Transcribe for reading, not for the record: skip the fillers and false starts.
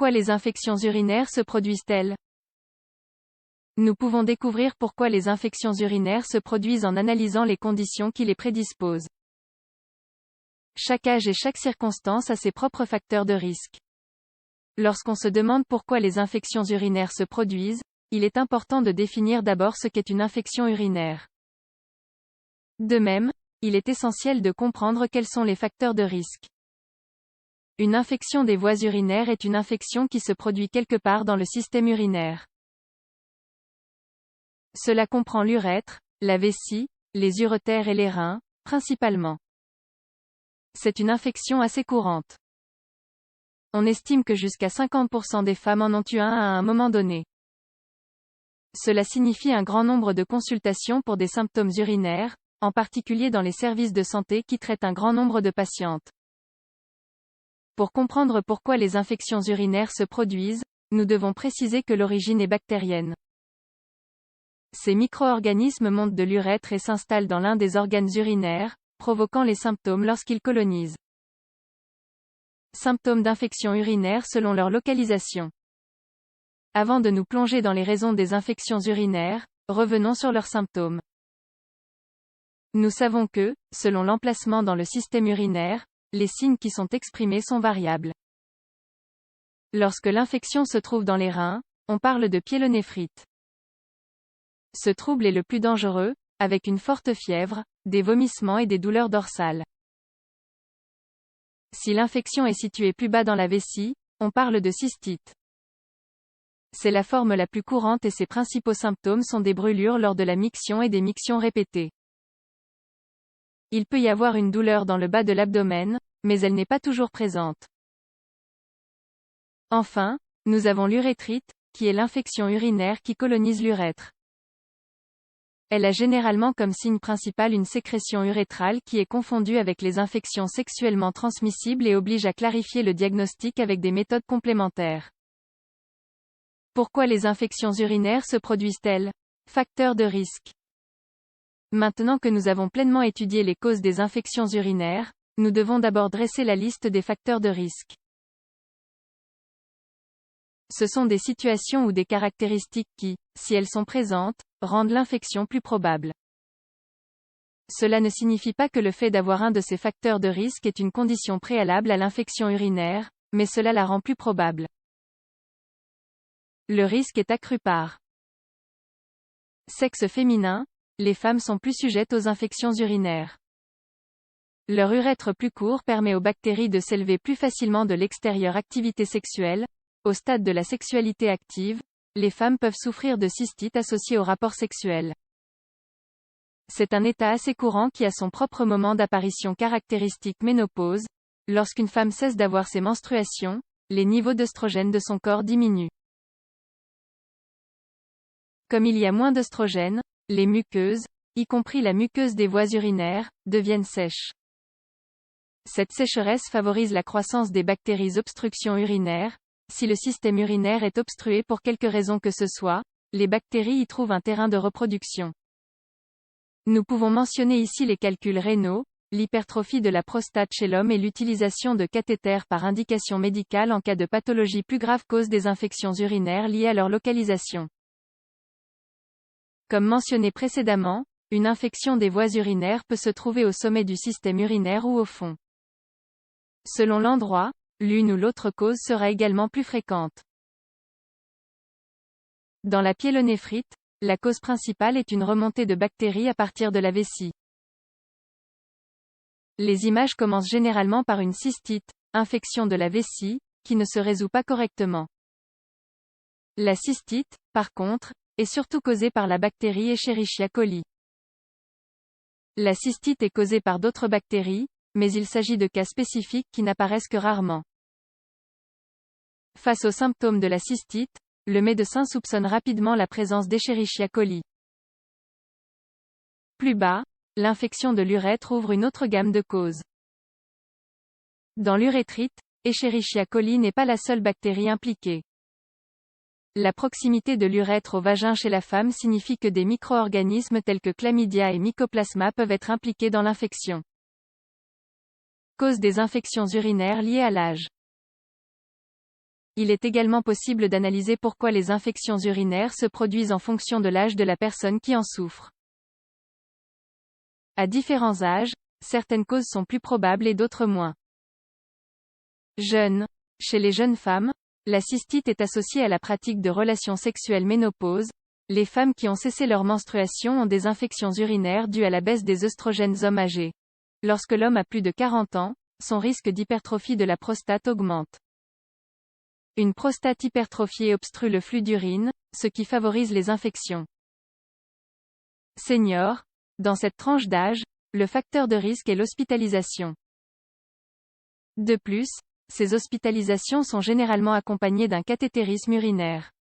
Pourquoi les infections urinaires se produisent-elles? Nous pouvons découvrir pourquoi les infections urinaires se produisent en analysant les conditions qui les prédisposent. Chaque âge et chaque circonstance a ses propres facteurs de risque. Lorsqu'on se demande pourquoi les infections urinaires se produisent, il est important de définir d'abord ce qu'est une infection urinaire. De même, il est essentiel de comprendre quels sont les facteurs de risque. Une infection des voies urinaires est une infection qui se produit quelque part dans le système urinaire. Cela comprend l'urètre, la vessie, les uretères et les reins, principalement. C'est une infection assez courante. On estime que jusqu'à 50% des femmes en ont eu un à un moment donné. Cela signifie un grand nombre de consultations pour des symptômes urinaires, en particulier dans les services de santé qui traitent un grand nombre de patientes. Pour comprendre pourquoi les infections urinaires se produisent, nous devons préciser que l'origine est bactérienne. Ces micro-organismes montent de l'urètre et s'installent dans l'un des organes urinaires, provoquant les symptômes lorsqu'ils colonisent. Symptômes d'infection urinaire selon leur localisation. Avant de nous plonger dans les raisons des infections urinaires, revenons sur leurs symptômes. Nous savons que, selon l'emplacement dans le système urinaire, les signes qui sont exprimés sont variables. Lorsque l'infection se trouve dans les reins, on parle de pyélonéphrite. Ce trouble est le plus dangereux, avec une forte fièvre, des vomissements et des douleurs dorsales. Si l'infection est située plus bas dans la vessie, on parle de cystite. C'est la forme la plus courante et ses principaux symptômes sont des brûlures lors de la miction et des mictions répétées. Il peut y avoir une douleur dans le bas de l'abdomen, mais elle n'est pas toujours présente. Enfin, nous avons l'urétrite, qui est l'infection urinaire qui colonise l'urètre. Elle a généralement comme signe principal une sécrétion urétrale qui est confondue avec les infections sexuellement transmissibles et oblige à clarifier le diagnostic avec des méthodes complémentaires. Pourquoi les infections urinaires se produisent-elles? Facteurs de risque. Maintenant que nous avons pleinement étudié les causes des infections urinaires, nous devons d'abord dresser la liste des facteurs de risque. Ce sont des situations ou des caractéristiques qui, si elles sont présentes, rendent l'infection plus probable. Cela ne signifie pas que le fait d'avoir un de ces facteurs de risque est une condition préalable à l'infection urinaire, mais cela la rend plus probable. Le risque est accru par sexe féminin, les femmes sont plus sujettes aux infections urinaires. Leur urètre plus court permet aux bactéries de s'élever plus facilement de l'extérieur. Activité sexuelle. Au stade de la sexualité active, les femmes peuvent souffrir de cystite associée au rapport sexuel. C'est un état assez courant qui a son propre moment d'apparition caractéristique. Ménopause. Lorsqu'une femme cesse d'avoir ses menstruations, les niveaux d'œstrogène de son corps diminuent. Comme il y a moins d'œstrogène, les muqueuses, y compris la muqueuse des voies urinaires, deviennent sèches. Cette sécheresse favorise la croissance des bactéries. Obstruction urinaire. Si le système urinaire est obstrué pour quelque raison que ce soit, les bactéries y trouvent un terrain de reproduction. Nous pouvons mentionner ici les calculs rénaux, l'hypertrophie de la prostate chez l'homme et l'utilisation de cathéters par indication médicale en cas de pathologie plus grave. Cause des infections urinaires liées à leur localisation. Comme mentionné précédemment, une infection des voies urinaires peut se trouver au sommet du système urinaire ou au fond. Selon l'endroit, l'une ou l'autre cause sera également plus fréquente. Dans la pyélonéphrite, la cause principale est une remontée de bactéries à partir de la vessie. Les images commencent généralement par une cystite, infection de la vessie, qui ne se résout pas correctement. La cystite, par contre, est surtout causée par la bactérie Escherichia coli. La cystite est causée par d'autres bactéries, mais il s'agit de cas spécifiques qui n'apparaissent que rarement. Face aux symptômes de la cystite, le médecin soupçonne rapidement la présence d'Escherichia coli. Plus bas, l'infection de l'urètre ouvre une autre gamme de causes. Dans l'urétrite, Escherichia coli n'est pas la seule bactérie impliquée. La proximité de l'urètre au vagin chez la femme signifie que des micro-organismes tels que chlamydia et mycoplasma peuvent être impliqués dans l'infection. Cause des infections urinaires liées à l'âge. Il est également possible d'analyser pourquoi les infections urinaires se produisent en fonction de l'âge de la personne qui en souffre. À différents âges, certaines causes sont plus probables et d'autres moins. Jeune. Chez les jeunes femmes, la cystite est associée à la pratique de relations sexuelles ménopause. Les femmes qui ont cessé leur menstruation ont des infections urinaires dues à la baisse des œstrogènes hommes âgés. Lorsque l'homme a plus de 40 ans, son risque d'hypertrophie de la prostate augmente. Une prostate hypertrophiée obstrue le flux d'urine, ce qui favorise les infections. Senior. Dans cette tranche d'âge, le facteur de risque est l'hospitalisation. De plus, ces hospitalisations sont généralement accompagnées d'un cathétérisme urinaire.